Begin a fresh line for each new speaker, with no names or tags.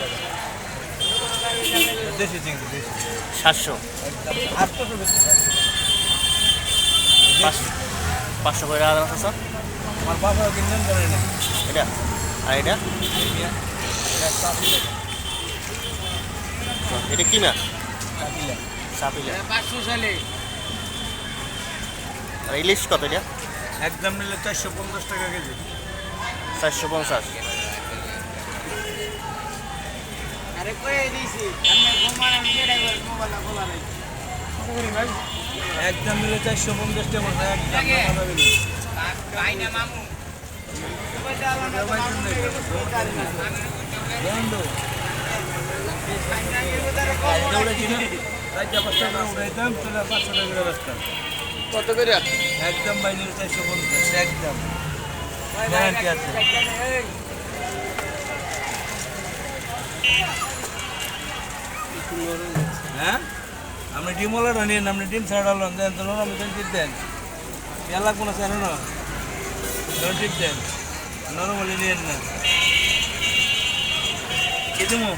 টাকা। দেশি চিংড়ি দেশি
700
একদম 800 বেশি
500 করে আদা মাছ স্যার।
আমার বাবা কিনলেন করে না
এটা আর এটা
এটা 80 টাকা
এটা কি মাছ?
কাটিলা
সাপিলা।
500 সালে
আর ইলিশ কত এটা?
একদম নিলে 450 টাকা কেজি
450।
আরে কই দিছি আমি ঘুমানো কেডা করে মোবাইল বলা নাই
একদম নিলে 450 টাকা মনে একদম
ভাই না মামু কত করে
একদম বাইরে 450 একদম গ্যারান্টি আছে হ্যাঁ আপনি ডিমওয়ালাটা নিন আপনি ডিম ছাড়া হলেন দেন তো নরম টিপ দেন ইয়া লাগবো না স্যার না টিপ দেন নরম হলে নিয়েন না কি দেবো